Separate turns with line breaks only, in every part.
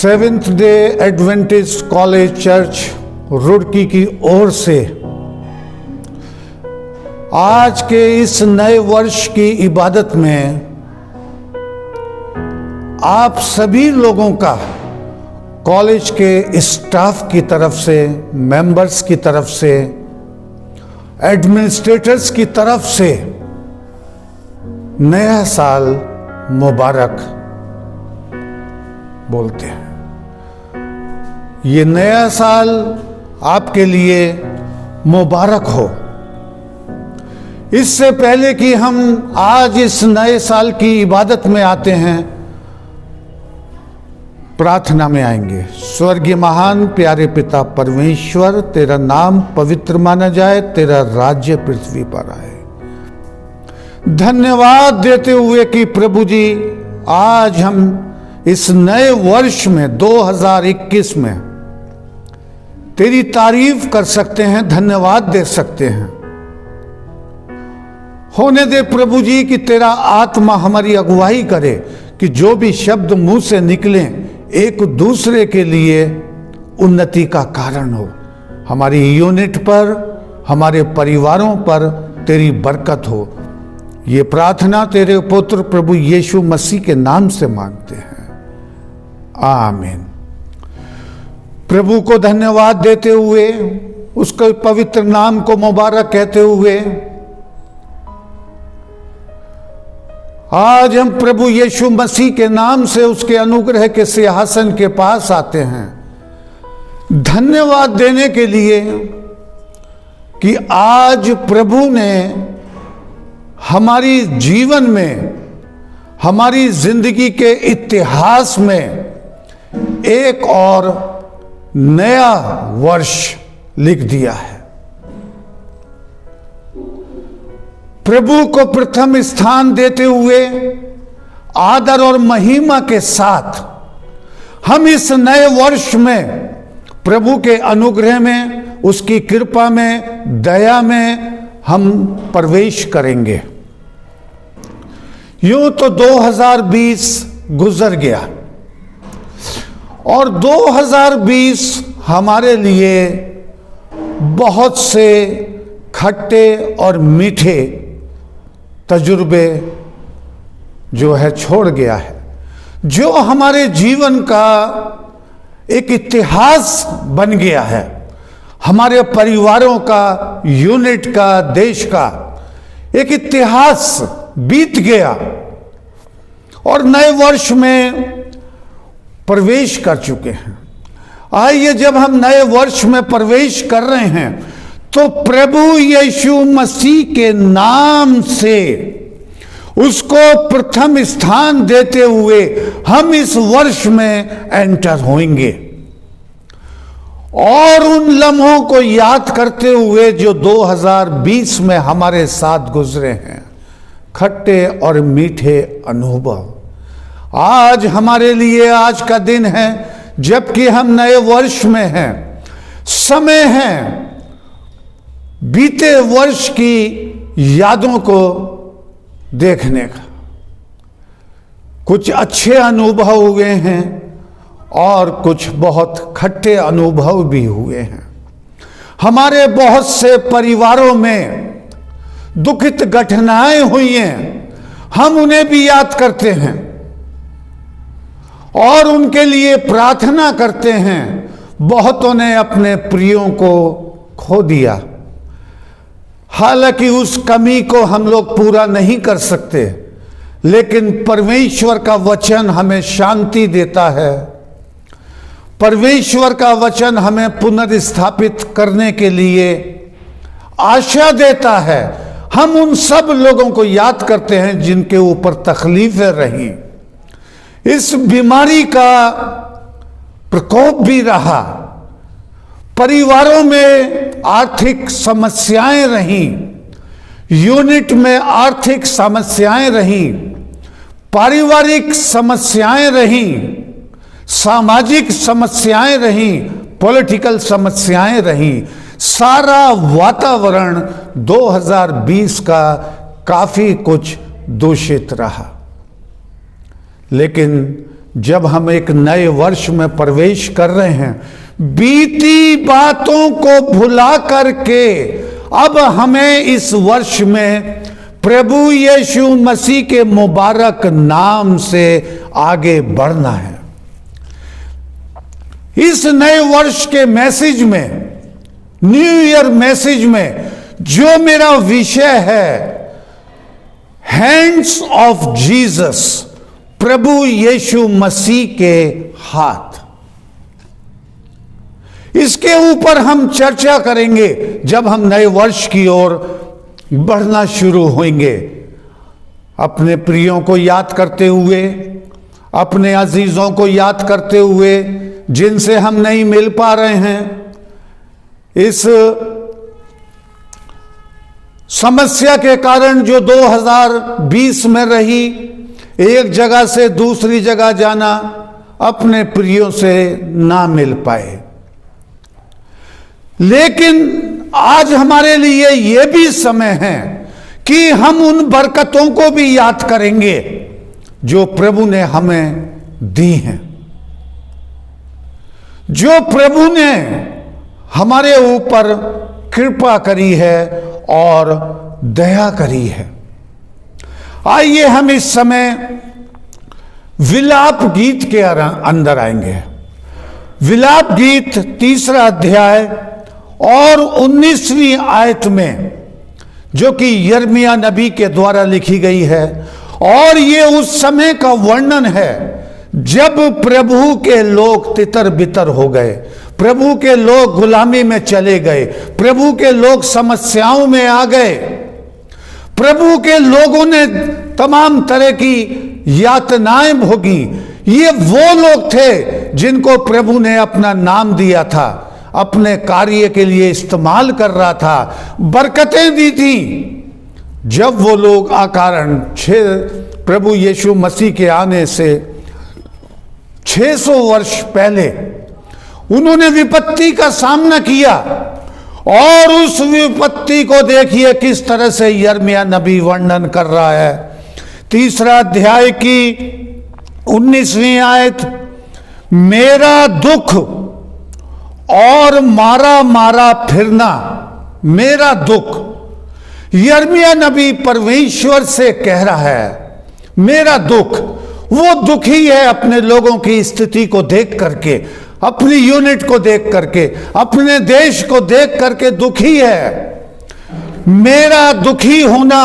Seventh day Adventist college church Roorkee की ओर से आज के इस नए वर्ष की इबादत में आप सभी लोगों का कॉलेज के स्टाफ की तरफ से, मेंबर्स की तरफ से, एडमिनिस्ट्रेटर्स की तरफ से नया साल मुबारक बोलते हैं। ये नया साल आपके लिए मुबारक हो। इससे पहले कि हम आज इस नए साल की इबादत में आते हैं, प्रार्थना में आएंगे। स्वर्गीय महान प्यारे पिता परमेश्वर, तेरा नाम पवित्र माना जाए, तेरा राज्य पृथ्वी पर आए। धन्यवाद देते हुए कि प्रभु जी आज हम इस नए वर्ष में 2021 में तेरी तारीफ कर सकते हैं, धन्यवाद दे सकते हैं। होने दे प्रभु जी कि तेरा आत्मा हमारी अगुवाई करे कि जो भी शब्द मुंह से निकले एक दूसरे के लिए उन्नति का कारण हो। हमारी यूनिट पर, हमारे परिवारों पर तेरी बरकत हो। ये प्रार्थना तेरे पुत्र प्रभु यीशु मसीह के नाम से मांगते हैं, आमीन। प्रभु को धन्यवाद देते हुए, उसके पवित्र नाम को मुबारक कहते हुए आज हम प्रभु यीशु मसीह के नाम से उसके अनुग्रह के सिंहासन के पास आते हैं धन्यवाद देने के लिए कि आज प्रभु ने हमारी जीवन में, हमारी जिंदगी के इतिहास में एक और नया वर्ष लिख दिया है। प्रभु को प्रथम स्थान देते हुए आदर और महिमा के साथ हम इस नए वर्ष में प्रभु के अनुग्रह में, उसकी कृपा में, दया में हम प्रवेश करेंगे। यूं तो 2020 गुजर गया और 2020 हमारे लिए बहुत से खट्टे और मीठे तजुर्बे जो है छोड़ गया है, जो हमारे जीवन का एक इतिहास बन गया है। हमारे परिवारों का, यूनिट का, देश का एक इतिहास बीत गया और नए वर्ष में प्रवेश कर चुके हैं। आइए, जब हम नए वर्ष में प्रवेश कर रहे हैं तो प्रभु यीशु मसीह के नाम से उसको प्रथम स्थान देते हुए हम इस वर्ष में एंटर होंगे और उन लम्हों को याद करते हुए जो 2020 में हमारे साथ गुजरे हैं, खट्टे और मीठे अनुभव। आज हमारे लिए आज का दिन है, जबकि हम नए वर्ष में हैं। समय है बीते वर्ष की यादों को देखने का। कुछ अच्छे अनुभव हुए हैं और कुछ बहुत खट्टे अनुभव भी हुए हैं। हमारे बहुत से परिवारों में दुखित घटनाएं हुई हैं, हम उन्हें भी याद करते हैं और उनके लिए प्रार्थना करते हैं। बहुतों ने अपने प्रियों को खो दिया। हालांकि उस कमी को हम लोग पूरा नहीं कर सकते, लेकिन परमेश्वर का वचन हमें शांति देता है। परमेश्वर का वचन हमें पुनर्स्थापित करने के लिए आशा देता है। हम उन सब लोगों को याद करते हैं जिनके ऊपर तकलीफें रही, इस बीमारी का प्रकोप भी रहा, परिवारों में आर्थिक समस्याएं रहीं, यूनिट में आर्थिक समस्याएं रहीं, पारिवारिक समस्याएं रहीं, सामाजिक समस्याएं रहीं, पॉलिटिकल समस्याएं रहीं। सारा वातावरण 2020 का काफी कुछ दूषित रहा। लेकिन जब हम एक नए वर्ष में प्रवेश कर रहे हैं, बीती बातों को भुला करके अब हमें इस वर्ष में प्रभु यीशु मसीह के मुबारक नाम से आगे बढ़ना है। इस नए वर्ष के मैसेज में, न्यू ईयर मैसेज में जो मेरा विषय है, हैंड्स ऑफ जीसस, प्रभु यीशु मसीह के हाथ, इसके ऊपर हम चर्चा करेंगे जब हम नए वर्ष की ओर बढ़ना शुरू होंगे। अपने प्रियों को याद करते हुए, अपने अजीजों को याद करते हुए जिनसे हम नहीं मिल पा रहे हैं, इस समस्या के कारण जो 2020 में रही, एक जगह से दूसरी जगह जाना, अपने प्रियों से ना मिल पाए। लेकिन आज हमारे लिए यह भी समय है कि हम उन बरकतों को भी याद करेंगे जो प्रभु ने हमें दी हैं, जो प्रभु ने हमारे ऊपर कृपा करी है और दया करी है। आइए हम इस समय विलाप गीत के अंदर आएंगे। विलाप गीत 3 अध्याय और 19वीं आयत में, जो कि यिर्मयाह नबी के द्वारा लिखी गई है, और ये उस समय का वर्णन है जब प्रभु के लोग तितर बितर हो गए, प्रभु के लोग गुलामी में चले गए, प्रभु के लोग समस्याओं में आ गए, प्रभु के लोगों ने तमाम तरह की यातनाएं भोगी। ये वो लोग थे जिनको प्रभु ने अपना नाम दिया था, अपने कार्य के लिए इस्तेमाल कर रहा था, बरकतें दी थी। जब वो लोग अकारण प्रभु यीशु मसीह के आने से 600 वर्ष पहले उन्होंने विपत्ति का सामना किया, और उस विपत्ति को देखिए किस तरह से यिर्मयाह नबी वर्णन कर रहा है। 3 अध्याय की 19वीं आयत, मेरा दुख और मारा मारा फिरना, मेरा दुख। यिर्मयाह नबी परमेश्वर से कह रहा है मेरा दुख। वो दुखी है अपने लोगों की स्थिति को देख करके, अपनी यूनिट को देख करके, अपने देश को देख करके दुखी है। मेरा दुखी होना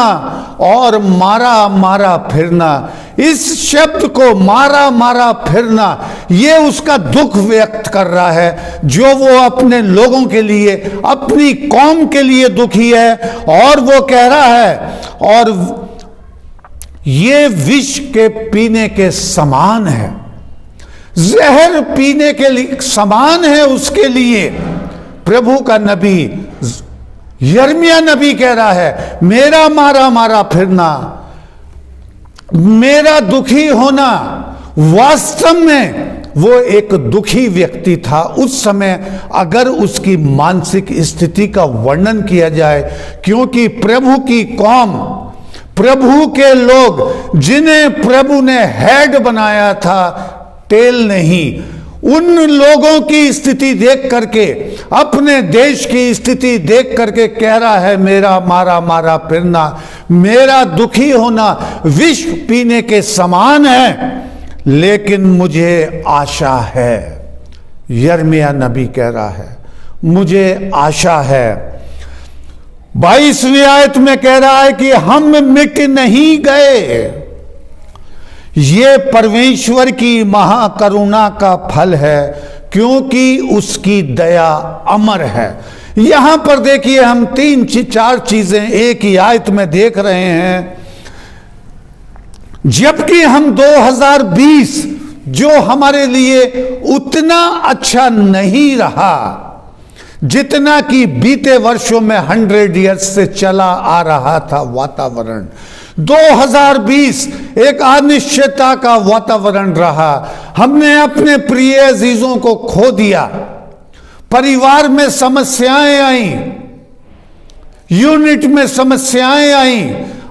और मारा मारा फिरना, इस शब्द को मारा मारा फिरना, ये उसका दुख व्यक्त कर रहा है जो वो अपने लोगों के लिए, अपनी कौम के लिए दुखी है। और वो कह रहा है, और ये विष के पीने के समान है, जहर पीने के लिए समान है उसके लिए। प्रभु का नबी यिर्मयाह नबी कह रहा है मेरा मारा मारा फिरना, मेरा दुखी होना। वास्तव में वो एक दुखी व्यक्ति था उस समय, अगर उसकी मानसिक स्थिति का वर्णन किया जाए, क्योंकि प्रभु की कौम, प्रभु के लोग जिन्हें प्रभु ने हेड बनाया था, टेल नहीं, उन लोगों की स्थिति देख करके, अपने देश की स्थिति देख करके कह रहा है मेरा मारा मारा फिरना, मेरा दुखी होना विष पीने के समान है, लेकिन मुझे आशा है। यिर्मयाह नबी कह रहा है मुझे आशा है। 22वीं आयत में कह रहा है कि हम मिट नहीं गए, ये परमेश्वर की महाकरुणा का फल है, क्योंकि उसकी दया अमर है। यहां पर देखिए हम 3-4 चीजें एक ही आयत में देख रहे हैं। जबकि हम 2020 जो हमारे लिए उतना अच्छा नहीं रहा जितना कि बीते वर्षों में 100 ईयर्स से चला आ रहा था वातावरण, 2020 एक अनिश्चितता का वातावरण रहा। हमने अपने प्रिय अजीजों को खो दिया, परिवार में समस्याएं आई, यूनिट में समस्याएं आई,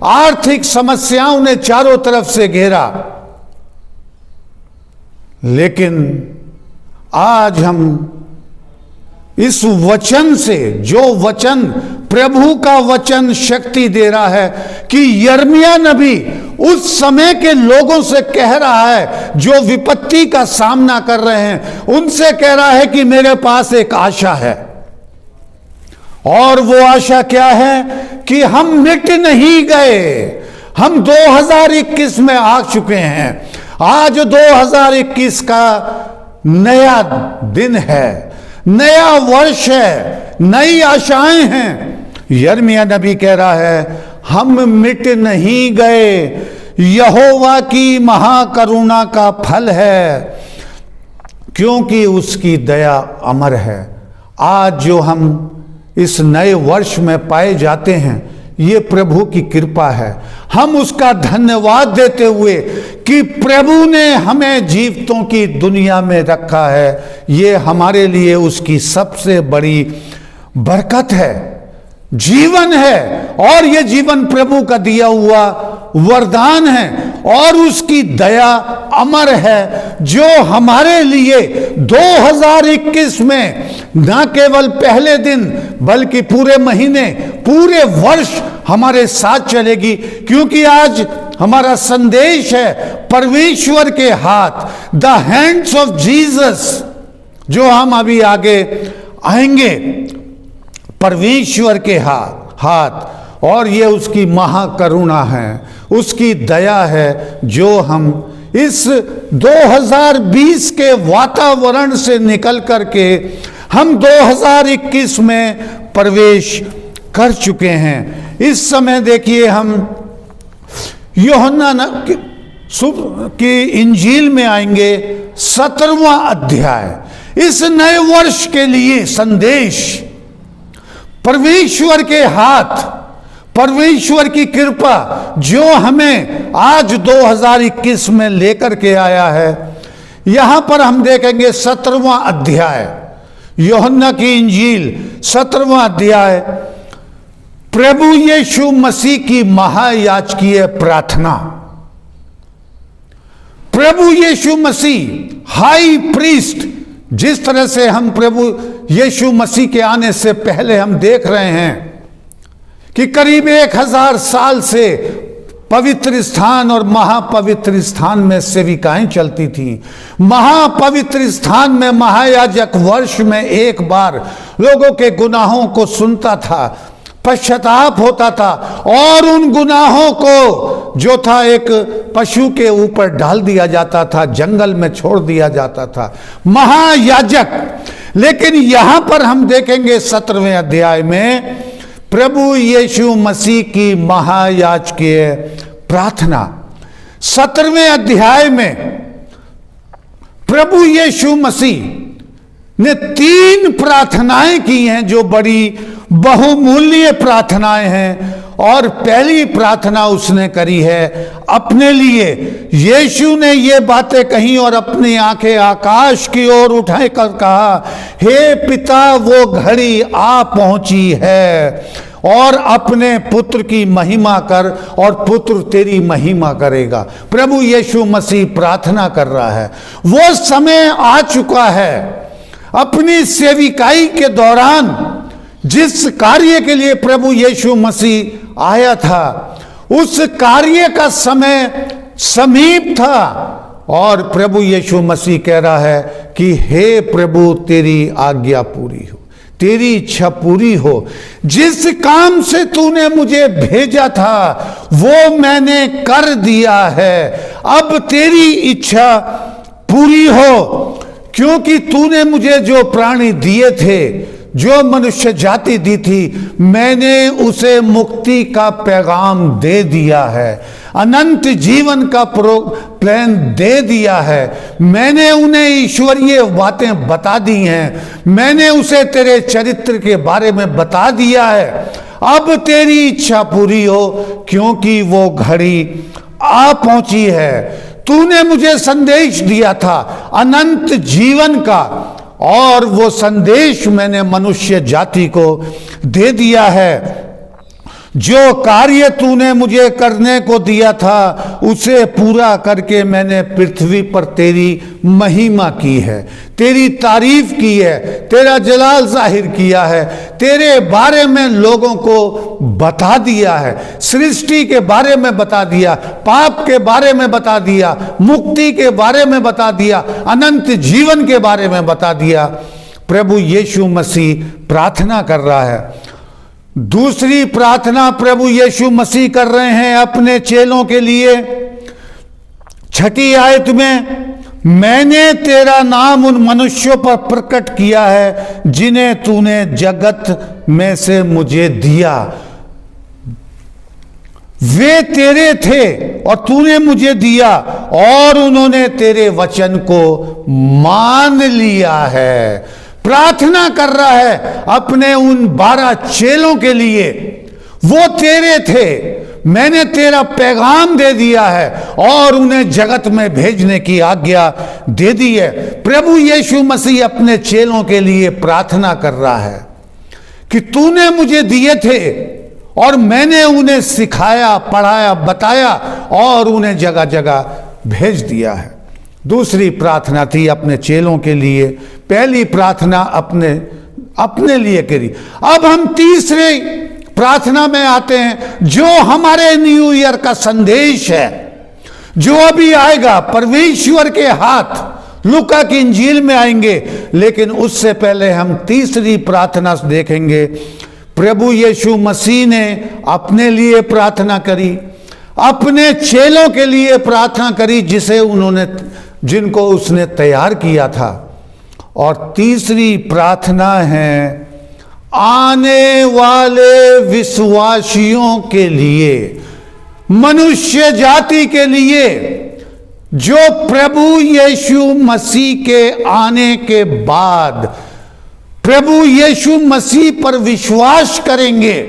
आर्थिक समस्याओं ने चारों तरफ से घेरा। लेकिन आज हम इस वचन से, जो वचन प्रभु का वचन शक्ति दे रहा है कि यिर्मयाह नबी उस समय के लोगों से कह रहा है जो विपत्ति का सामना कर रहे हैं, उनसे कह रहा है कि मेरे पास एक आशा है। और वो आशा क्या है कि हम मिट नहीं गए, हम 2021 में आ चुके हैं। आज 2021 का नया दिन है, नया वर्ष है, नई आशाएं हैं। यिर्मयाह नबी कह रहा है हम मिट नहीं गए, यहोवा की महाकरुणा का फल है, क्योंकि उसकी दया अमर है। आज जो हम इस नए वर्ष में पाए जाते हैं, ये प्रभु की कृपा है। हम उसका धन्यवाद देते हुए कि प्रभु ने हमें जीवितों की दुनिया में रखा है, ये हमारे लिए उसकी सबसे बड़ी बरकत है, जीवन है। और ये जीवन प्रभु का दिया हुआ वरदान है और उसकी दया अमर है, जो हमारे लिए 2021 में न केवल पहले दिन बल्कि पूरे महीने, पूरे वर्ष हमारे साथ चलेगी। क्योंकि आज हमारा संदेश है परमेश्वर के हाथ, द हैंड्स ऑफ जीसस, जो हम अभी आगे आएंगे, परमेश्वर के हाथ। और ये उसकी महाकरुणा है, उसकी दया है, जो हम इस 2020 के वातावरण से निकल करके हम 2021 में प्रवेश कर चुके हैं। इस समय देखिए हम यूहन्ना की इंजील में आएंगे, 17वां अध्याय। इस नए वर्ष के लिए संदेश, परमेश्वर के हाथ, परमेश्वर की कृपा जो हमें आज 2021 में लेकर के आया है। यहां पर हम देखेंगे 17वां अध्याय, यूहन्ना की इंजील 17वां अध्याय, प्रभु यीशु मसीह की महायाजकीय प्रार्थना। प्रभु यीशु मसीह हाई प्रीस्ट, जिस तरह से हम प्रभु यीशु मसीह के आने से पहले हम देख रहे हैं कि करीब 1000 साल से पवित्र स्थान और महापवित्र स्थान में सेविकाएं चलती थी। महापवित्र स्थान में महायाजक वर्ष में एक बार लोगों के गुनाहों को सुनता था, पश्चाताप होता था और उन गुनाहों को जो था एक पशु के ऊपर डाल दिया जाता था, जंगल में छोड़ दिया जाता था, महायाजक। लेकिन यहां पर हम देखेंगे 17वें अध्याय में प्रभु यीशु मसीह की महायाजकीय प्रार्थना। 17वें अध्याय में प्रभु यीशु मसीह ने 3 प्रार्थनाएं की हैं जो बड़ी बहुमूल्य प्रार्थनाएं हैं। और पहली प्रार्थना उसने करी है अपने लिए। यीशु ने ये बातें कही और अपनी आंखें आकाश की ओर उठाकर कहा, हे पिता, वो घड़ी आ पहुंची है और अपने पुत्र की महिमा कर और पुत्र तेरी महिमा करेगा। प्रभु यीशु मसीह प्रार्थना कर रहा है। वो समय आ चुका है अपनी सेविकाई के दौरान, जिस कार्य के लिए प्रभु यीशु मसीह आया था, उस कार्य का समय समीप था। और प्रभु यीशु मसीह कह रहा है कि हे प्रभु, तेरी आज्ञा पूरी हो, तेरी इच्छा पूरी हो। जिस काम से तूने मुझे भेजा था वो मैंने कर दिया है, अब तेरी इच्छा पूरी हो। क्योंकि तूने मुझे जो प्राणी दिए थे, जो मनुष्य जाति दी थी, मैंने उसे मुक्ति का पैगाम दे दिया है, अनंत जीवन का प्लान दे दिया है। मैंने उन्हें ईश्वरीय बातें बता दी हैं, मैंने उसे तेरे चरित्र के बारे में बता दिया है। अब तेरी इच्छा पूरी हो, क्योंकि वो घड़ी आ पहुंची है। तूने मुझे संदेश दिया था अनंत जीवन का, और वो संदेश मैंने मनुष्य जाति को दे दिया है। जो कार्य तूने मुझे करने को दिया था उसे पूरा करके मैंने पृथ्वी पर तेरी महिमा की है, तेरी तारीफ की है, तेरा जलाल जाहिर किया है, तेरे बारे में लोगों को बता दिया है, सृष्टि के बारे में बता दिया, पाप के बारे में बता दिया, मुक्ति के बारे में बता दिया, अनंत जीवन के बारे में बता दिया। प्रभु यीशु मसीह प्रार्थना कर रहा है। दूसरी प्रार्थना प्रभु यीशु मसीह कर रहे हैं अपने चेलों के लिए। 6ठी आयत में, मैंने तेरा नाम उन मनुष्यों पर प्रकट किया है जिन्हें तूने जगत में से मुझे दिया। वे तेरे थे और तूने मुझे दिया और उन्होंने तेरे वचन को मान लिया है। प्रार्थना कर रहा है अपने उन 12 चेलों के लिए। वो तेरे थे, मैंने तेरा पैगाम दे दिया है और उन्हें जगत में भेजने की आज्ञा दे दी है। प्रभु यीशु मसीह अपने चेलों के लिए प्रार्थना कर रहा है कि तूने मुझे दिए थे और मैंने उन्हें सिखाया, पढ़ाया, बताया और उन्हें जगह जगह भेज दिया है। दूसरी प्रार्थना थी अपने चेलों के लिए, पहली प्रार्थना अपने लिए करी। अब हम तीसरे प्रार्थना में आते हैं जो हमारे न्यू ईयर का संदेश है, जो अभी आएगा परमेश्वर के हाथ लूका की इंजील में आएंगे। लेकिन उससे पहले हम तीसरी प्रार्थना देखेंगे। प्रभु यीशु मसीह ने अपने लिए प्रार्थना करी, अपने चेलों के लिए प्रार्थना करी जिनको उसने तैयार किया था। और तीसरी प्रार्थना है आने वाले विश्वासियों के लिए, मनुष्य जाति के लिए जो प्रभु यीशु मसीह के आने के बाद प्रभु यीशु मसीह पर विश्वास करेंगे।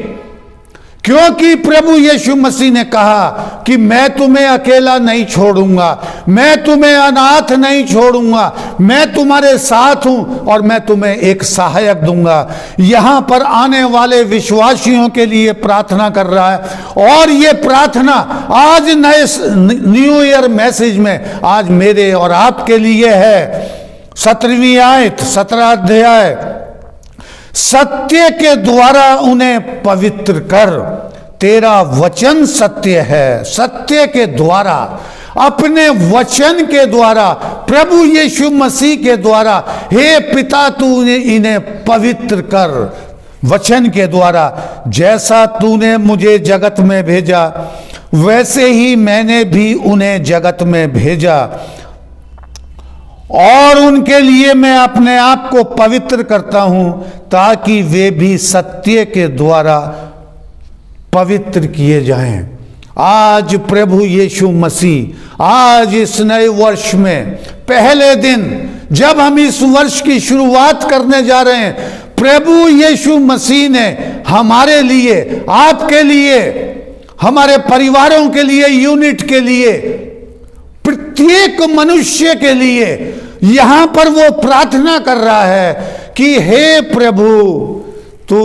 क्योंकि प्रभु यीशु मसीह ने कहा कि मैं तुम्हें अकेला नहीं छोड़ूंगा, मैं तुम्हें अनाथ नहीं छोड़ूंगा, मैं तुम्हारे साथ हूं और मैं तुम्हें एक सहायक दूंगा। यहां पर आने वाले विश्वासियों के लिए प्रार्थना कर रहा है। और ये प्रार्थना आज नए न्यू ईयर मैसेज में आज मेरे और आपके लिए है। 17वीं आयत, 17 अध्याय, सत्य के द्वारा उन्हें पवित्र कर, तेरा वचन सत्य है। सत्य के द्वारा, अपने वचन के द्वारा, प्रभु यीशु मसीह के द्वारा, हे पिता तूने इन्हें पवित्र कर वचन के द्वारा। जैसा तूने मुझे जगत में भेजा वैसे ही मैंने भी उन्हें जगत में भेजा और उनके लिए मैं अपने आप को पवित्र करता हूं ताकि वे भी सत्य के द्वारा पवित्र किए जाएं। आज प्रभु यीशु मसीह, आज इस नए वर्ष में पहले दिन जब हम इस वर्ष की शुरुआत करने जा रहे हैं, प्रभु यीशु मसीह ने हमारे लिए, आपके लिए, हमारे परिवारों के लिए, यूनिट के लिए, प्रत्येक मनुष्य के लिए यहां पर वो प्रार्थना कर रहा है कि हे प्रभु तू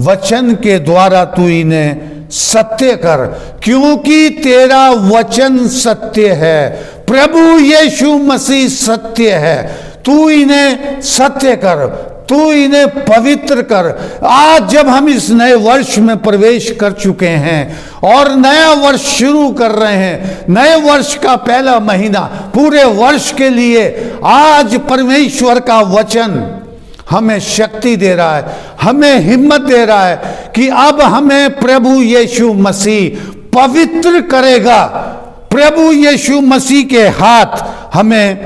वचन के द्वारा तू इन्हें सत्य कर, क्योंकि तेरा वचन सत्य है। प्रभु यीशु मसीह सत्य है। तू इन्हें सत्य कर, तू इन्हें पवित्र कर। आज जब हम इस नए वर्ष में प्रवेश कर चुके हैं और नया वर्ष शुरू कर रहे हैं, नए वर्ष का पहला महीना, पूरे वर्ष के लिए आज परमेश्वर का वचन हमें शक्ति दे रहा है, हमें हिम्मत दे रहा है कि अब हमें प्रभु यीशु मसीह पवित्र करेगा। प्रभु यीशु मसीह के हाथ हमें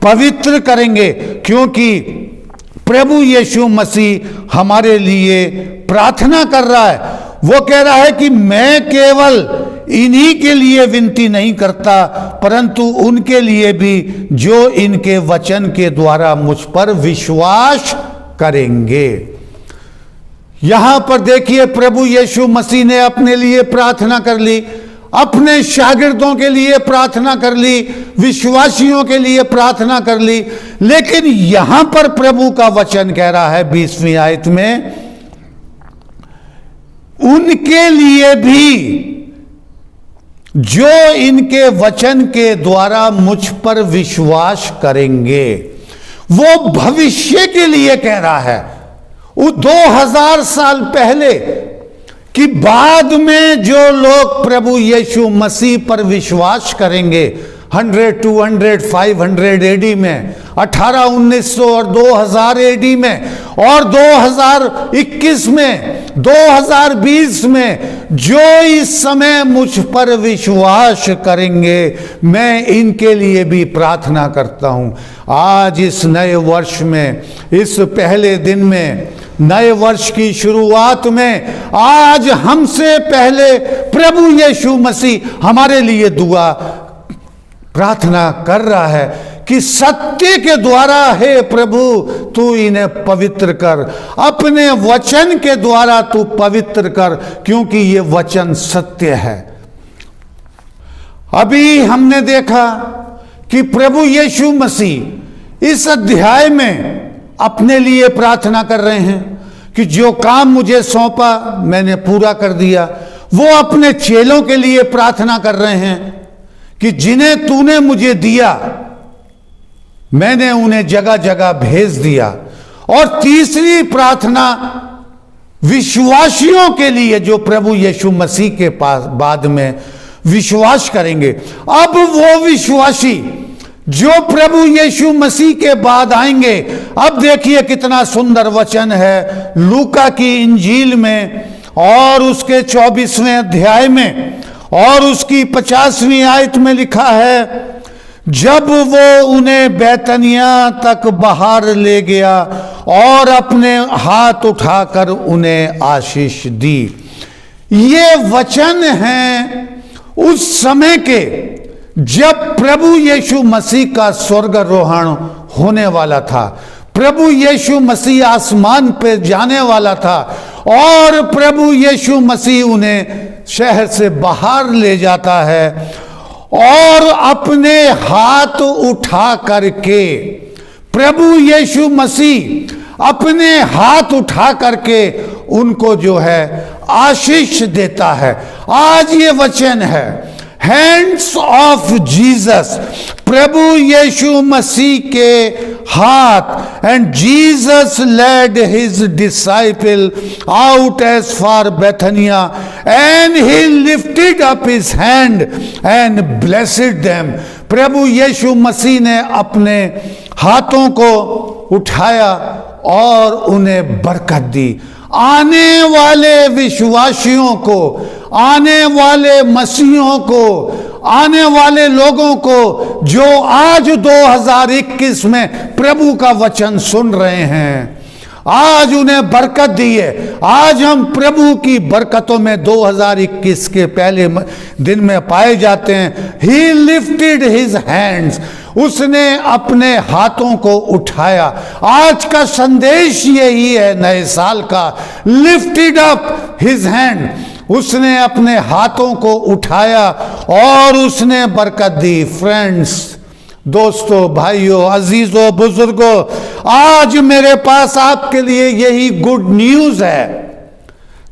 पवित्र करेंगे, क्योंकि प्रभु यीशु मसीह हमारे लिए प्रार्थना कर रहा है। वो कह रहा है कि मैं केवल इन्हीं के लिए विनती नहीं करता, परंतु उनके लिए भी जो इनके वचन के द्वारा मुझ पर विश्वास करेंगे। यहां पर देखिए प्रभु यीशु मसीह ने अपने लिए प्रार्थना कर ली, अपने शागिर्दों के लिए प्रार्थना कर ली, विश्वासियों के लिए प्रार्थना कर ली। लेकिन यहां पर प्रभु का वचन कह रहा है 20वीं आयत में, उनके लिए भी जो इनके वचन के द्वारा मुझ पर विश्वास करेंगे। वो भविष्य के लिए कह रहा है, वो 2000 साल पहले कि बाद में जो लोग प्रभु यीशु मसीह पर विश्वास करेंगे 100, 200, 500 एडी में, 1800, 1900 और 2000 एडी में, और 2021 में, 2020 में जो इस समय मुझ पर विश्वास करेंगे, मैं इनके लिए भी प्रार्थना करता हूं। आज इस नए वर्ष में, इस पहले दिन में, नए वर्ष की शुरुआत में, आज हमसे पहले प्रभु यीशु मसीह हमारे लिए दुआ प्रार्थना कर रहा है कि सत्य के द्वारा हे प्रभु तू इन्हें पवित्र कर, अपने वचन के द्वारा तू पवित्र कर, क्योंकि ये वचन सत्य है। अभी हमने देखा कि प्रभु यीशु मसीह इस अध्याय में अपने लिए प्रार्थना कर रहे हैं कि जो काम मुझे सौंपा मैंने पूरा कर दिया। वो अपने चेलों के लिए प्रार्थना कर रहे हैं कि जिन्हें तूने मुझे दिया मैंने उन्हें जगह जगह भेज दिया। और तीसरी प्रार्थना विश्वासियों के लिए जो प्रभु यीशु मसीह के पास बाद में विश्वास करेंगे। अब वो विश्वासी जो प्रभु यीशु मसीह के बाद आएंगे, अब देखिए कितना सुंदर वचन है लूका की इंजील में और उसके 24वें अध्याय में और उसकी 50वीं आयत में लिखा है, जब वो उन्हें बैतनिया तक बाहर ले गया और अपने हाथ उठाकर उन्हें आशीष दी। ये वचन हैं उस समय के जब प्रभु यीशु मसीह का स्वर्गारोहण होने वाला था। प्रभु यीशु मसीह आसमान पे जाने वाला था और प्रभु यीशु मसीह उन्हें शहर से बाहर ले जाता है और अपने हाथ उठा करके प्रभु यीशु मसीह अपने हाथ उठा करके उनको जो है आशीष देता है। आज ये वचन है हैंड्स ऑफ जीसस, प्रभु यीशु मसीह के हाथ, and Jesus led his disciple out as far Bethany and he lifted up his hand and blessed them. प्रभु यीशु मसीह ने अपने हाथों को उठाया और उन्हें बरकत दी। आने वाले विश्वासियों को, आने वाले मसीहों को, आने वाले लोगों को जो आज 2021 में प्रभु का वचन सुन रहे हैं, आज उन्हें बरकत दी है। आज हम प्रभु की बरकतों में 2021 के पहले दिन में पाए जाते हैं। ही लिफ्टेड हिज हैंड्स, उसने अपने हाथों को उठाया। आज का संदेश यही है नए साल का, लिफ्टेड अप हिज हैंड, उसने अपने हाथों को उठाया और उसने बरकत दी। फ्रेंड्स, दोस्तों, भाइयों, अजीजों, बुजुर्गों, आज मेरे पास आपके लिए यही गुड न्यूज है,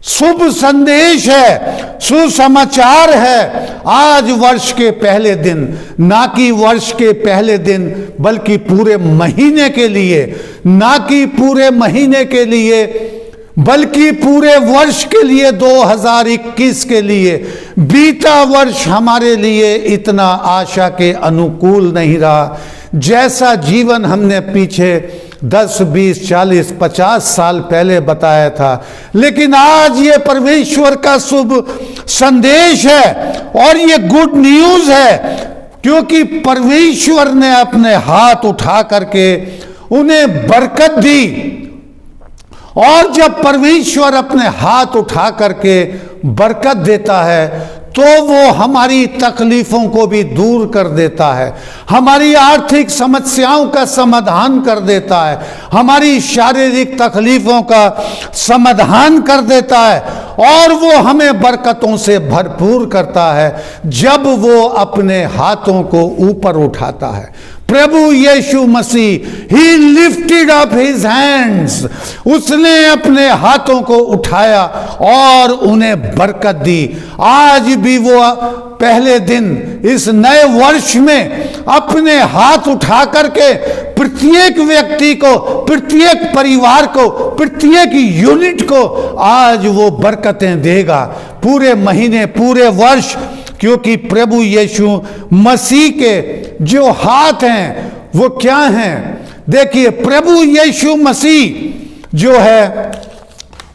शुभ संदेश है, सुसमाचार है। आज वर्ष के पहले दिन, ना कि वर्ष के पहले दिन बल्कि पूरे महीने के लिए, ना कि पूरे महीने के लिए बल्कि पूरे वर्ष के लिए, 2021 के लिए। बीता वर्ष हमारे लिए इतना आशा के अनुकूल नहीं रहा जैसा जीवन हमने पीछे 10, 20, 40, 50 साल पहले बताया था। लेकिन आज ये परमेश्वर का शुभ संदेश है और ये गुड न्यूज है, क्योंकि परमेश्वर ने अपने हाथ उठा करके उन्हें बरकत दी। और जब परमेश्वर अपने हाथ उठा करके बरकत देता है तो वो हमारी तकलीफों को भी दूर कर देता है, हमारी आर्थिक समस्याओं का समाधान कर देता है, हमारी शारीरिक तकलीफों का समाधान कर देता है और वो हमें बरकतों से भरपूर करता है जब वो अपने हाथों को ऊपर उठाता है। प्रभु यीशु मसीह, he lifted up his hands, उसने अपने हाथों को उठाया और उन्हें बरकत दी। आज भी वो पहले दिन इस नए वर्ष में अपने हाथ उठा करके प्रत्येक व्यक्ति को, प्रत्येक परिवार को, प्रत्येक यूनिट को आज वो बरकतें देगा, पूरे महीने, पूरे वर्ष, क्योंकि प्रभु यीशु मसीह के जो हाथ हैं वो क्या हैं? देखिए, प्रभु यीशु मसीह जो है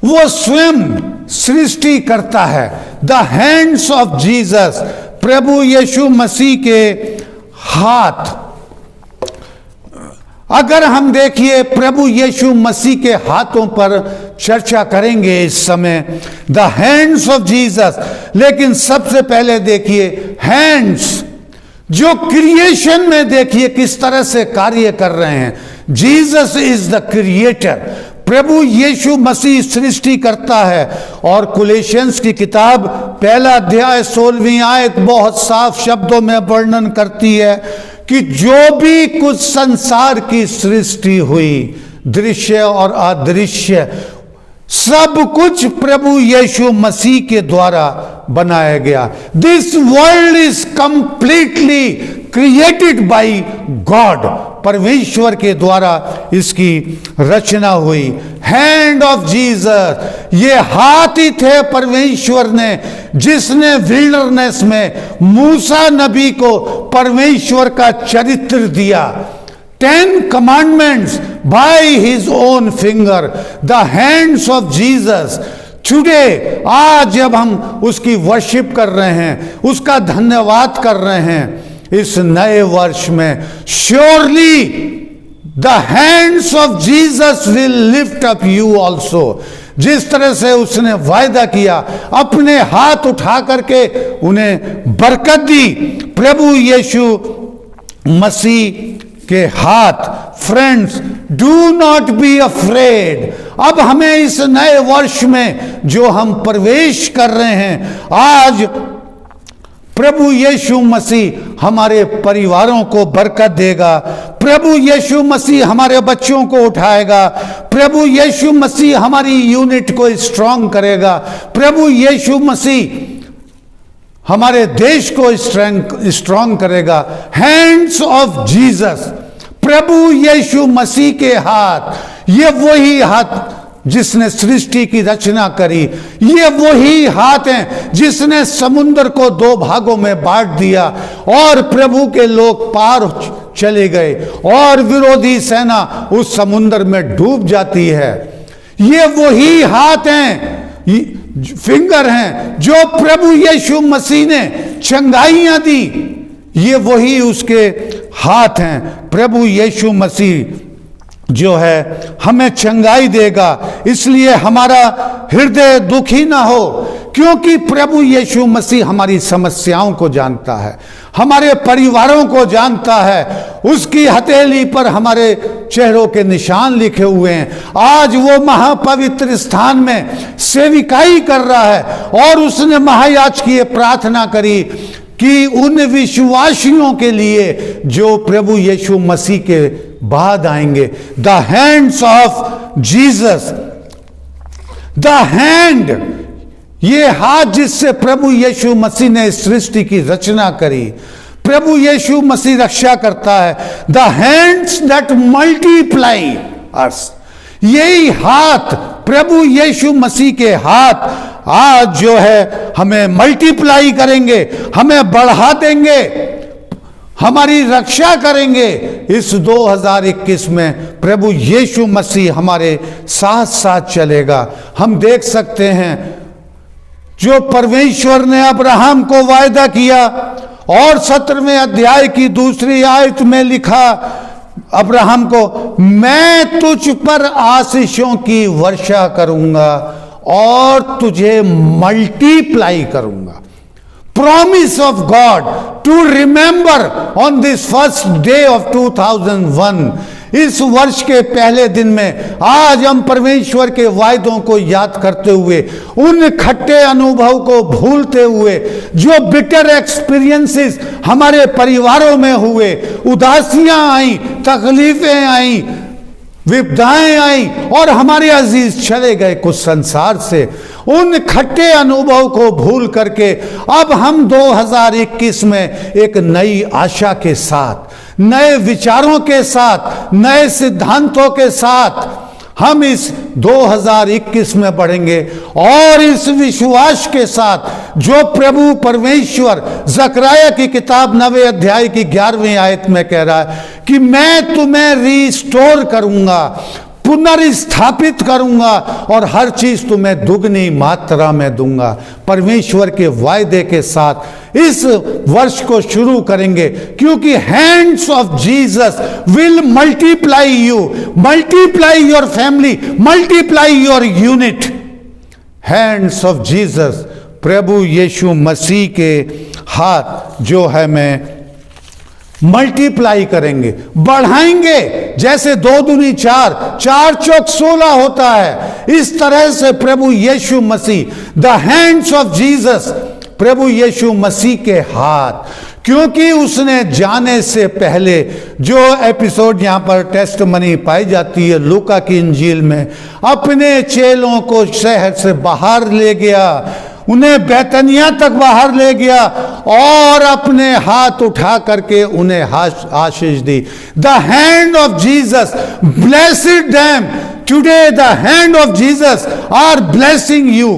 वो स्वयं सृष्टि करता है। द हैंड्स ऑफ जीसस, प्रभु यीशु मसीह के हाथ। अगर हम देखिए प्रभु यीशु मसीह के हाथों पर चर्चा करेंगे इस समय, द हैंड्स ऑफ जीसस, लेकिन सबसे पहले देखिए हैंड्स जो क्रिएशन में देखिए किस तरह से कार्य कर रहे हैं। जीसस इज द क्रिएटर, प्रभु यीशु मसीह सृष्टि करता है। और कुलेशियंस की किताब 1 अध्याय 16वीं आयत बहुत साफ शब्दों में वर्णन करती है कि जो भी कुछ संसार की सृष्टि हुई, दृश्य और अदृश्य, सब कुछ प्रभु यीशु मसीह के द्वारा बनाया गया। This world is completely created by God, परमेश्वर के द्वारा इसकी रचना हुई। हैंड ऑफ जीसस, ये हाथ ही थे परमेश्वर ने जिसने विल्डरनेस में मूसा नबी को परमेश्वर का चरित्र दिया। 10 commandments by his own finger, the hands of Jesus. Today, आज जब हम उसकी वर्शिप कर रहे हैं, उसका धन्यवाद कर रहे हैं इस नए वर्ष में, surely the hands of Jesus will lift up you also. जिस तरह से उसने वायदा किया, अपने हाथ उठा करके उन्हें बरकत दी, प्रभु यीशु मसीह के हाथ। Friends, do not be afraid. अब हमें इस नए वर्ष में जो हम प्रवेश कर रहे हैं, आज प्रभु यीशु मसीह हमारे परिवारों को बरकत देगा, प्रभु यीशु मसीह हमारे बच्चों को उठाएगा, प्रभु यीशु मसीह हमारी यूनिट को स्ट्रांग करेगा, प्रभु यीशु मसीह हमारे देश को स्ट्रांग करेगा। हैंड्स ऑफ जीसस, प्रभु यीशु मसीह के हाथ, ये वही हाथ जिसने सृष्टि की रचना करी, ये वही हाथ हैं जिसने समुद्र को 2 भागों में बांट दिया और प्रभु के लोग पार चले गए और विरोधी सेना उस समुद्र में डूब जाती है। ये वही हाथ हैं, फिंगर हैं जो प्रभु यीशु मसीह ने चंगाइयां दी, ये वही उसके हाथ हैं। प्रभु यीशु मसीह जो है हमें चंगाई देगा, इसलिए हमारा हृदय दुखी ना हो, क्योंकि प्रभु यीशु मसीह हमारी समस्याओं को जानता है, हमारे परिवारों को जानता है, उसकी हथेली पर हमारे चेहरों के निशान लिखे हुए हैं। आज वो महापवित्र स्थान में सेविकाई कर रहा है और उसने महायाजकीय प्रार्थना करी कि उन विश्वासियों के लिए जो प्रभु यीशु मसीह के बाद आएंगे, the hands of Jesus, the hand, ये हाथ जिससे प्रभु यीशु मसीह ने सृष्टि की रचना करी, प्रभु यीशु मसीह रक्षा करता है। द हैंड्स दैट मल्टीप्लाई अस, यही हाथ प्रभु यीशु मसीह के हाथ आज जो है हमें मल्टीप्लाई करेंगे, हमें बढ़ा देंगे, हमारी रक्षा करेंगे। इस 2021 में प्रभु यीशु मसीह हमारे साथ साथ चलेगा। हम देख सकते हैं जो परमेश्वर ने अब्राहम को वायदा किया और 17वें अध्याय की 2 आयत में लिखा अब्राहम को, मैं तुझ पर आशीषों की वर्षा करूंगा और तुझे मल्टीप्लाई करूंगा। Promise of God to remember on this first day of 2001, इस वर्ष के पहले दिन में आज हम परमेश्वर के वायदों को याद करते हुए, उन खट्टे अनुभव को भूलते हुए, जो बिटर एक्सपीरियंसेस हमारे परिवारों में हुए, उदासियां आई, तकलीफें आई, विपदाएं आई और हमारे अजीज चले गए कुछ संसार से, उन खट्टे अनुभव को भूल करके अब हम 2021 में एक नई आशा के साथ, नए विचारों के साथ, नए सिद्धांतों के साथ हम इस 2021 में बढ़ेंगे और इस विश्वास के साथ जो प्रभु परमेश्वर जकरिया की किताब 9वें अध्याय की 11वीं आयत में कह रहा है कि मैं तुम्हें रिस्टोर करूंगा, पुनर्स्थापित करूंगा और हर चीज तुम्हें दुगनी मात्रा में दूंगा। परमेश्वर के वायदे के साथ इस वर्ष को शुरू करेंगे, क्योंकि hands of Jesus will multiply you, multiply your family, multiply your unit. Hands of Jesus, प्रभु यीशु मसीह के हाथ जो है मैं मल्टीप्लाई करेंगे, बढ़ाएंगे। जैसे 2 दूनी 4, 4 चौक 16 होता है, इस तरह से प्रभु यीशु मसीह, द हैंड्स ऑफ जीसस, प्रभु यीशु मसीह के हाथ, क्योंकि उसने जाने से पहले, जो एपिसोड यहां पर टेस्टमनी पाई जाती है लूका की इंजील में, अपने चेलों को शहर से बाहर ले गया, उन्हें बैतनिया तक बाहर ले गया और अपने हाथ उठा करके उन्हें आशीष दी। The hand of Jesus blessed them, today the hand of Jesus are blessing you.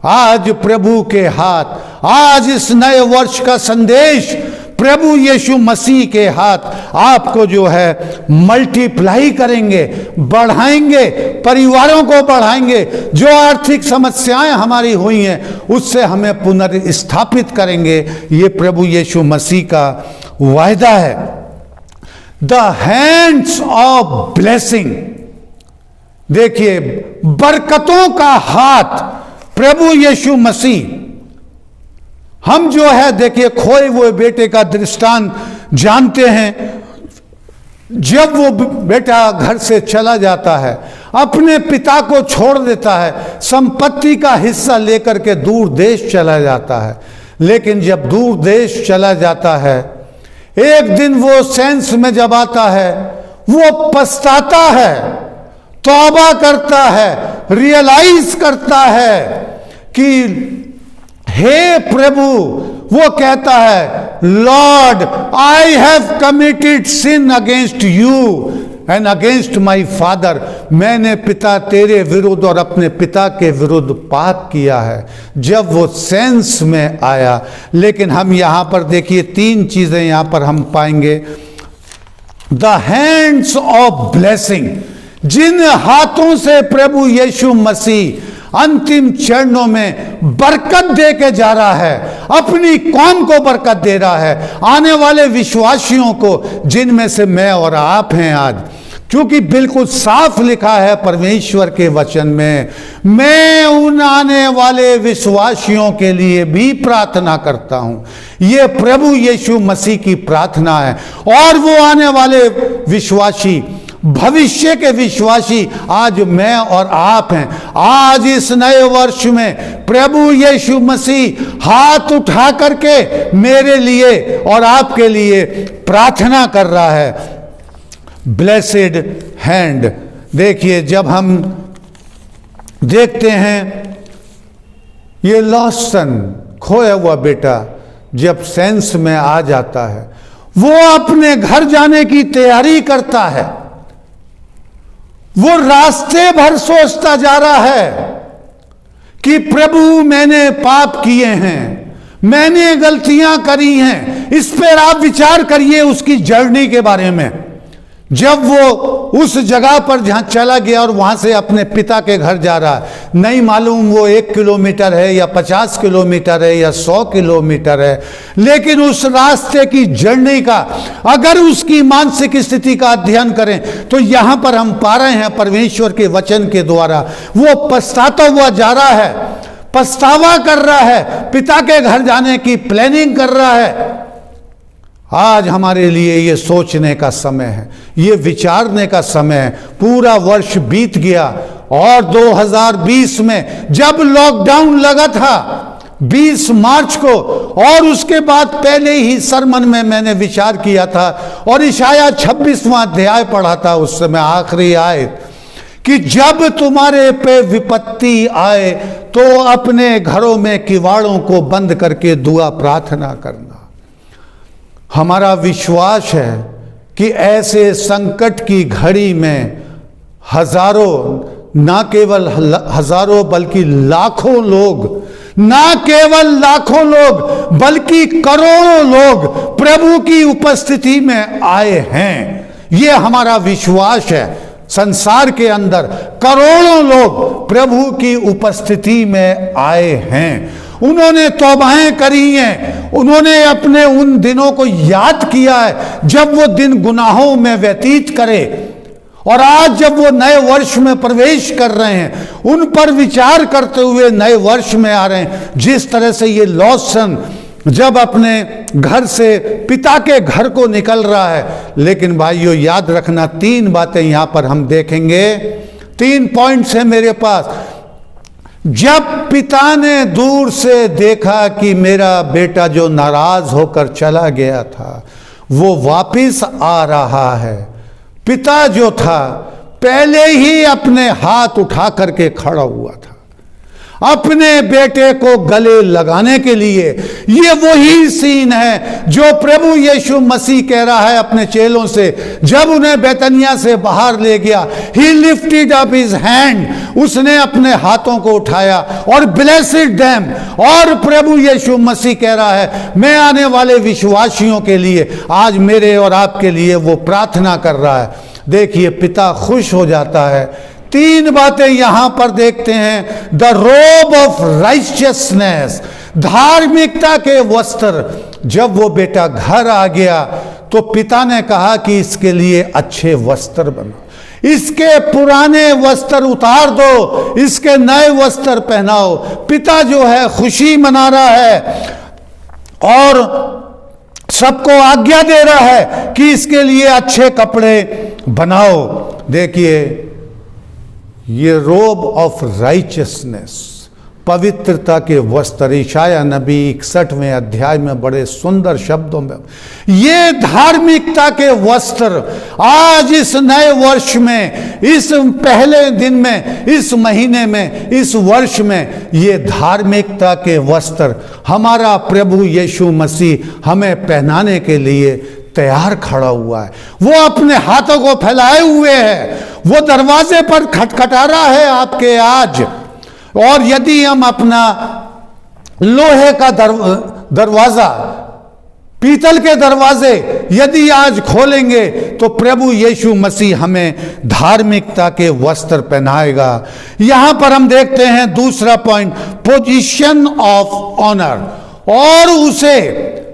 आज प्रभु के हाथ, आज इस नए वर्ष का संदेश प्रभु यीशु मसीह के हाथ आपको जो है मल्टीप्लाई करेंगे, बढ़ाएंगे, परिवारों को बढ़ाएंगे। जो आर्थिक समस्याएं हमारी हुई हैं उससे हमें पुनर्स्थापित करेंगे। ये प्रभु यीशु मसीह का वायदा है। द हैंड्स ऑफ ब्लेसिंग, देखिए बरकतों का हाथ प्रभु यीशु मसीह। हम जो है देखिए खोए हुए बेटे का दृष्टांत जानते हैं। जब वो बेटा घर से चला जाता है, अपने पिता को छोड़ देता है, संपत्ति का हिस्सा लेकर के दूर देश चला जाता है। लेकिन जब दूर देश चला जाता है, एक दिन वो सेंस में जब आता है, वो पछताता है, तौबा करता है, रियलाइज करता है कि हे प्रभु, वो कहता है lord I have committed sin against you and against my father. मैंने पिता तेरे विरुद्ध और अपने पिता के विरुद्ध पाप किया है। जब वो सेंस में आया। लेकिन हम यहां पर देखिए 3 चीजें यहां पर हम पाएंगे। द हैंड्स ऑफ ब्लेसिंग, जिन हाथों से प्रभु यीशु मसीह अंतिम चरणों में बरकत दे के जा रहा है, अपनी कौम को बरकत दे रहा है, आने वाले विश्वासियों को, जिनमें से मैं और आप हैं आज। क्योंकि बिल्कुल साफ लिखा है परमेश्वर के वचन में, मैं उन आने वाले विश्वासियों के लिए भी प्रार्थना करता हूं। ये प्रभु यीशु मसीह की प्रार्थना है। और वो आने वाले विश्वासी, भविष्य के विश्वासी आज मैं और आप हैं। आज इस नए वर्ष में प्रभु यीशु मसीह हाथ उठा करके मेरे लिए और आपके लिए प्रार्थना कर रहा है। ब्लेसेड हैंड, देखिए जब हम देखते हैं ये लॉस्ट सन, खोया हुआ बेटा जब सेंस में आ जाता है, वो अपने घर जाने की तैयारी करता है। वो रास्ते भर सोचता जा रहा है कि प्रभु मैंने पाप किए हैं, मैंने गलतियां करी हैं। इस पर आप विचार करिए उसकी जर्नी के बारे में। जब वो उस जगह पर जहां चला गया और वहां से अपने पिता के घर जा रहा है, नहीं मालूम वो 1 किलोमीटर है या 50 किलोमीटर है या 100 किलोमीटर है, लेकिन उस रास्ते की जर्नी का अगर उसकी मानसिक स्थिति का अध्ययन करें तो यहां पर हम पा रहे हैं परमेश्वर के वचन के द्वारा वो पछताता हुआ जा रहा है, पछतावा कर रहा है, पिता के घर जाने की प्लानिंग कर रहा है। आज हमारे लिए ये सोचने का समय है, ये विचारने का समय है। पूरा वर्ष बीत गया और 2020 में जब लॉकडाउन लगा था 20 मार्च को, और उसके बाद पहले ही सरमन में मैंने विचार किया था और इशाया 26वां अध्याय पढ़ा था उस समय, आखिरी आयत, कि जब तुम्हारे पे विपत्ति आए तो अपने घरों में किवाड़ों को बंद करके दुआ प्रार्थना करना। हमारा विश्वास है कि ऐसे संकट की घड़ी में हजारों, ना केवल हजारों बल्कि लाखों लोग, ना केवल लाखों लोग बल्कि करोड़ों लोग प्रभु की उपस्थिति में आए हैं। ये हमारा विश्वास है। संसार के अंदर करोड़ों लोग प्रभु की उपस्थिति में आए हैं। उन्होंने तौबाएं करी हैं, उन्होंने अपने उन दिनों को याद किया है जब वो दिन गुनाहों में व्यतीत करे, और आज जब वो नए वर्ष में प्रवेश कर रहे हैं उन पर विचार करते हुए नए वर्ष में आ रहे हैं। जिस तरह से ये लॉसन जब अपने घर से पिता के घर को निकल रहा है, लेकिन भाइयों याद रखना 3 बातें यहां पर हम देखेंगे, 3 पॉइंट्स हैं मेरे पास। जब पिता ने दूर से देखा कि मेरा बेटा जो नाराज होकर चला गया था वो वापिस आ रहा है, पिता जो था पहले ही अपने हाथ उठा करके खड़ा हुआ था अपने बेटे को गले लगाने के लिए। ये वही सीन है जो प्रभु यीशु मसीह कह रहा है अपने चेलों से जब उन्हें बैतनिया से बाहर ले गया। ही लिफ्टेड अप हिज हैंड, उसने अपने हाथों को उठाया और ब्लेसेड देम। और प्रभु यीशु मसीह कह रहा है मैं आने वाले विश्वासियों के लिए, आज मेरे और आपके लिए वो प्रार्थना कर रहा है। देखिए पिता खुश हो जाता है। 3 बातें यहां पर देखते हैं। द रोब ऑफ राइचियसनेस, धार्मिकता के वस्त्र। जब वो बेटा घर आ गया तो पिता ने कहा कि इसके लिए अच्छे वस्त्र बनाओ, इसके पुराने वस्त्र उतार दो, इसके नए वस्त्र पहनाओ। पिता जो है खुशी मना रहा है और सबको आज्ञा दे रहा है कि इसके लिए अच्छे कपड़े बनाओ। देखिए ये रोब ऑफ राइचियसनेस, पवित्रता के वस्त्र, इशाया नबी 61वें अध्याय में बड़े सुंदर शब्दों में ये धार्मिकता के वस्त्र आज इस नए वर्ष में, इस पहले दिन में, इस महीने में, इस वर्ष में ये धार्मिकता के वस्त्र हमारा प्रभु यीशु मसीह हमें पहनाने के लिए तैयार खड़ा हुआ है। वो अपने हाथों को फैलाए हुए है, वो दरवाजे पर खटखटा रहा है आपके आज। और यदि हम अपना लोहे का दरवाजा, पीतल के दरवाजे यदि आज खोलेंगे तो प्रभु यीशु मसीह हमें धार्मिकता के वस्त्र पहनाएगा। यहां पर हम देखते हैं दूसरा पॉइंट, पोजीशन ऑफ ऑनर। और उसे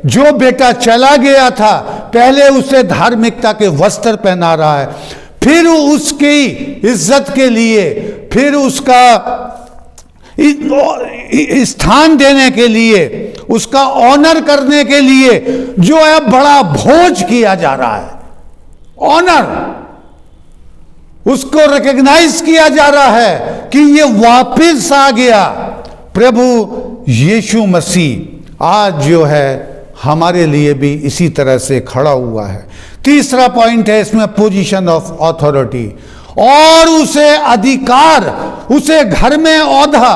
जो बेटा चला गया था पहले उसे धार्मिकता के वस्त्र पहना रहा है, फिर उसकी इज्जत के लिए, फिर उसका स्थान देने के लिए, उसका ऑनर करने के लिए जो है बड़ा भोज किया जा रहा है। ऑनर, उसको रिकॉग्नाइज किया जा रहा है कि ये वापस आ गया। प्रभु यीशु मसीह आज जो है हमारे लिए भी इसी तरह से खड़ा हुआ है। तीसरा पॉइंट है इसमें पोजीशन ऑफ अथॉरिटी, और उसे अधिकार, उसे घर में औधा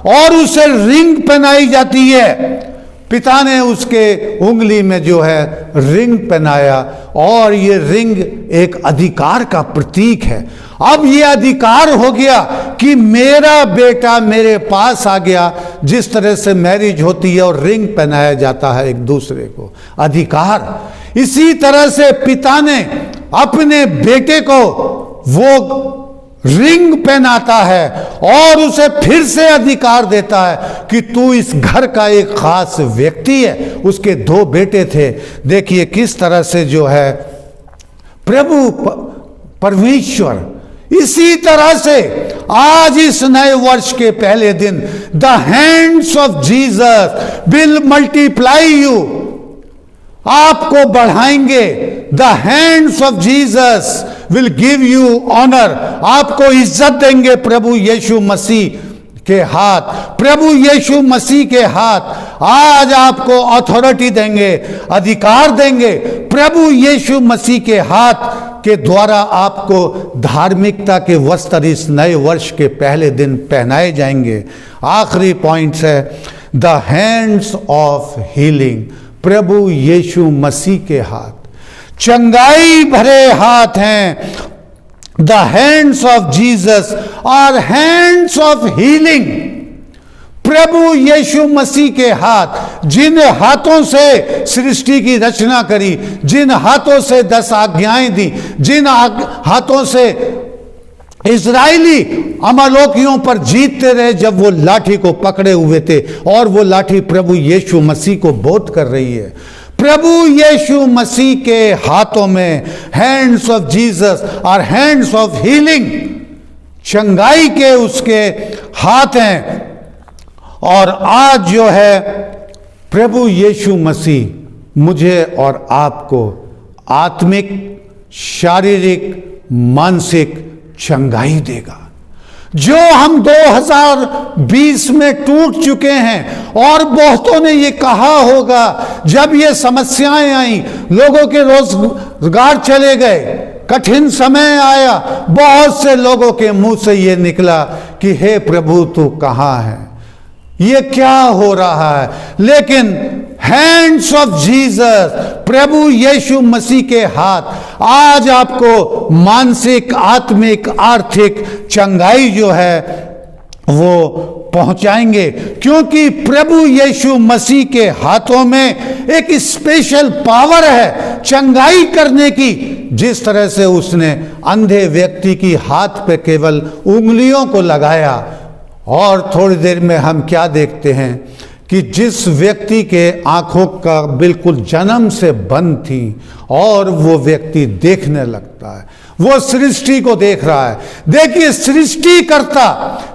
और उसे रिंग पहनाई जाती है। पिता ने उसके उंगली में जो है रिंग पहनाया और ये रिंग एक अधिकार का प्रतीक है। अब ये अधिकार हो गया कि मेरा बेटा मेरे पास आ गया। जिस तरह से मैरिज होती है और रिंग पहनाया जाता है एक दूसरे को, अधिकार, इसी तरह से पिता ने अपने बेटे को वो रिंग पहनाता है और उसे फिर से अधिकार देता है कि तू इस घर का एक खास व्यक्ति है। उसके 2 बेटे थे। देखिए किस तरह से जो है प्रभु परमेश्वर इसी तरह से आज इस नए वर्ष के पहले दिन the hands of Jesus will multiply you. आपको बढ़ाएंगे। The hands of Jesus will give you honour, आपको इज्जत देंगे प्रभु यीशु मसीह के हाथ। प्रभु यीशु मसीह के हाथ आज आपको अथॉरिटी देंगे, अधिकार देंगे। प्रभु यीशु मसीह के हाथ के द्वारा आपको धार्मिकता के वस्त्र इस नए वर्ष के पहले दिन पहनाए जाएंगे। आखिरी पॉइंट है द हैंड्स ऑफ हीलिंग, प्रभु यीशु मसीह के हाथ चंगाई भरे हाथ हैं। The hands of Jesus are hands of healing, प्रभु यीशु मसीह के हाथ, जिन हाथों से सृष्टि की रचना करी, जिन हाथों से 10 आज्ञाएं दी, जिन हाथों से इजराइली अमालेकियों पर जीतते रहे जब वो लाठी को पकड़े हुए थे, और वो लाठी प्रभु यीशु मसीह को बोध कर रही है। प्रभु यीशु मसीह के हाथों में हैंड्स ऑफ जीसस और हैंड्स ऑफ हीलिंग, चंगाई के उसके हाथ हैं। और आज जो है प्रभु यीशु मसीह मुझे और आपको आत्मिक, शारीरिक, मानसिक चंगाई देगा। जो हम 2020 में टूट चुके हैं, और बहुतों ने ये कहा होगा जब ये समस्याएं आई, लोगों के रोजगार चले गए, कठिन समय आया, बहुत से लोगों के मुंह से ये निकला कि हे प्रभु तू कहाँ है, ये क्या हो रहा है। लेकिन हैंड्स ऑफ जीसस, प्रभु यीशु मसीह के हाथ आज आपको मानसिक, आत्मिक, आर्थिक चंगाई जो है वो पहुंचाएंगे, क्योंकि प्रभु यीशु मसीह के हाथों में एक स्पेशल पावर है चंगाई करने की। जिस तरह से उसने अंधे व्यक्ति की हाथ पे केवल उंगलियों को लगाया, और थोड़ी देर में हम क्या देखते हैं कि जिस व्यक्ति के आंखों का बिल्कुल जन्म से बंद थी, और वो व्यक्ति देखने लगता है, वो सृष्टि को देख रहा है। देखिए, सृष्टिकर्ता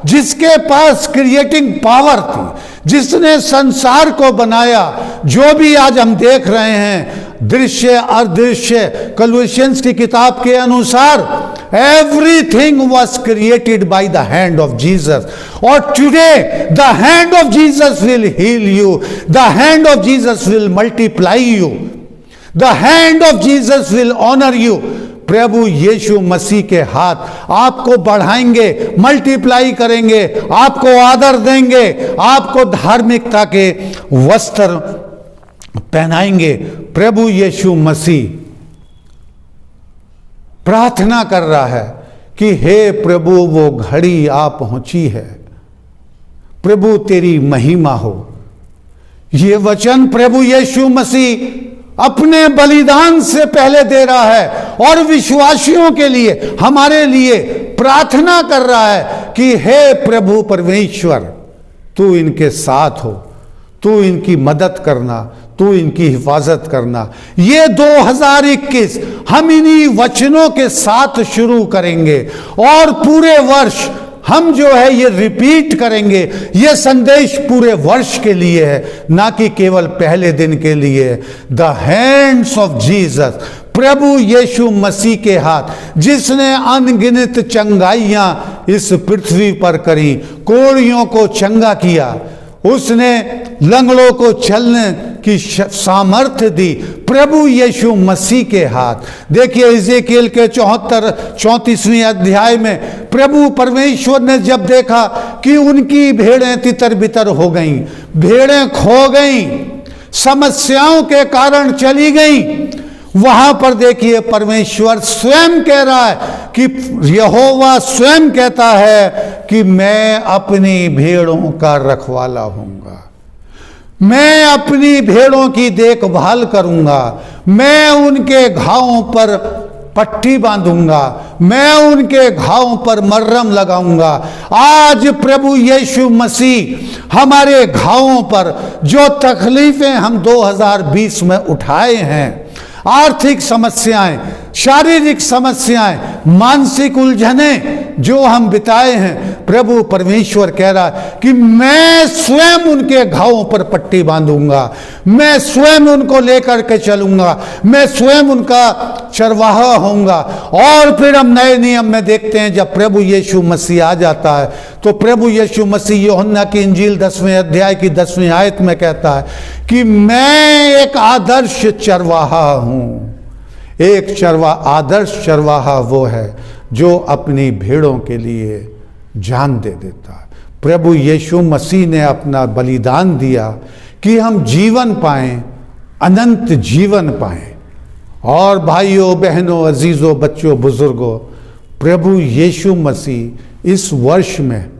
जिसके पास क्रिएटिंग पावर थी, जिसने संसार को बनाया, जो भी आज हम देख रहे हैं दृश्य अदृश्य, कोलोसियंस की किताब के अनुसार everything was created by the hand of Jesus. Or today the hand of Jesus will heal you, the hand of Jesus will multiply you, the hand of Jesus will honor you. प्रभु यीशु मसीह के हाथ आपको बढ़ाएंगे, multiply करेंगे, आपको आदर देंगे, आपको धार्मिकता के वस्त्र पहनाएंगे। प्रभु यीशु मसीह प्रार्थना कर रहा है कि हे प्रभु वो घड़ी आ पहुंची है, प्रभु तेरी महिमा हो। ये वचन प्रभु यीशु मसीह अपने बलिदान से पहले दे रहा है, और विश्वासियों के लिए, हमारे लिए प्रार्थना कर रहा है कि हे प्रभु परमेश्वर तू इनके साथ हो, तू इनकी मदद करना, तू इनकी हिफाजत करना। ये 2021 हम इन्हीं वचनों के साथ शुरू करेंगे, और पूरे वर्ष हम जो है ये रिपीट करेंगे। ये संदेश पूरे वर्ष के लिए है, ना कि केवल पहले दिन के लिए। द हैंड्स ऑफ जीसस, प्रभु यीशु मसीह के हाथ, जिसने अनगिनत चंगाइयां इस पृथ्वी पर करी, कोढ़ियों को चंगा किया, उसने लंगड़ों को चलने की सामर्थ्य दी, प्रभु यीशु मसीह के हाथ। देखिए इज़ेकिएल के 34वें अध्याय में प्रभु परमेश्वर ने जब देखा कि उनकी भेड़ें तितर बितर हो गईं, भेड़ें खो गईं, समस्याओं के कारण चली गईं, वहां पर देखिए परमेश्वर स्वयं कह रहा है कि यहोवा स्वयं कहता है कि मैं अपनी भेड़ों का रखवाला हूंगा, मैं अपनी भेड़ों की देखभाल करूंगा, मैं उनके घावों पर पट्टी बांधूंगा, मैं उनके घावों पर मर्रम लगाऊंगा। आज प्रभु यीशु मसीह हमारे घावों पर जो तकलीफें हम 2020 में उठाए हैं, आर्थिक समस्याएं, शारीरिक समस्याएं, मानसिक उलझनें जो हम बिताए हैं, प्रभु परमेश्वर कह रहा है कि मैं स्वयं उनके घावों पर पट्टी बांधूंगा, मैं स्वयं उनको लेकर के चलूंगा, मैं स्वयं उनका चरवाहा होऊंगा। और फिर हम नए नियम में देखते हैं जब प्रभु यीशु मसीह आ जाता है तो प्रभु यीशु मसीह यूहन्ना की इंजील 10वें अध्याय की 10वीं आयत में कहता है कि मैं एक आदर्श चरवाहा हूं। एक आदर्श चरवाहा वो है जो अपनी भेड़ों के लिए जान दे देता है। प्रभु यीशु मसीह ने अपना बलिदान दिया कि हम जीवन पाएं, अनंत जीवन पाएं। और भाइयों बहनों अजीजों बच्चों बुजुर्गों, प्रभु यीशु मसीह इस वर्ष में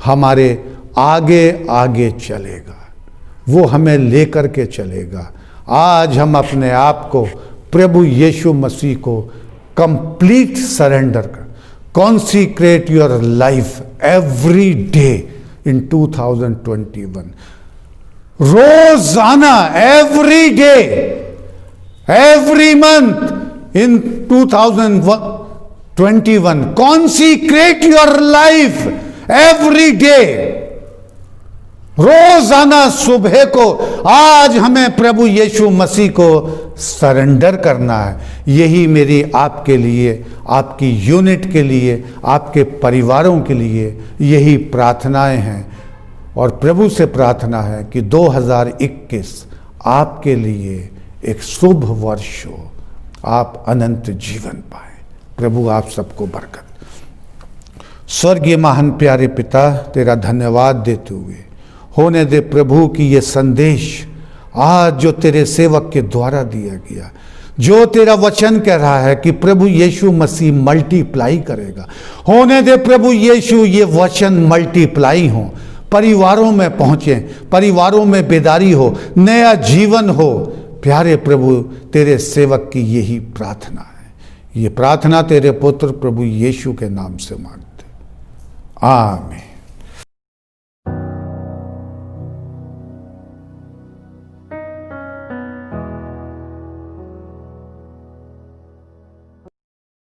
हमारे आगे आगे चलेगा, वो हमें लेकर के चलेगा। आज हम अपने आप को प्रभु यीशु मसीह को कंप्लीट सरेंडर कर, consecrate your life every day in 2021, रोजाना, every day, every month in 2021, consecrate your life every day. रोजाना सुबह को आज हमें प्रभु यीशु मसीह को सरेंडर करना है। यही मेरी आपके लिए, आपकी यूनिट के लिए, आपके परिवारों के लिए यही प्रार्थनाएं हैं। और प्रभु से प्रार्थना है कि 2021 आपके लिए एक शुभ वर्ष हो, आप अनंत जीवन पाएं। प्रभु आप सबको बरकत। स्वर्गीय महान प्यारे पिता, तेरा धन्यवाद देते हुए होने दे प्रभु की ये संदेश आज जो तेरे सेवक के द्वारा दिया गया, जो तेरा वचन कह रहा है कि प्रभु यीशु मसीह मल्टीप्लाई करेगा, होने दे प्रभु यीशु ये वचन मल्टीप्लाई हो, परिवारों में पहुँचे, परिवारों में बेदारी हो, नया जीवन हो। प्यारे प्रभु तेरे सेवक की यही प्रार्थना है। ये प्रार्थना तेरे पुत्र प्रभु यीशु के नाम से मांगते, आमीन।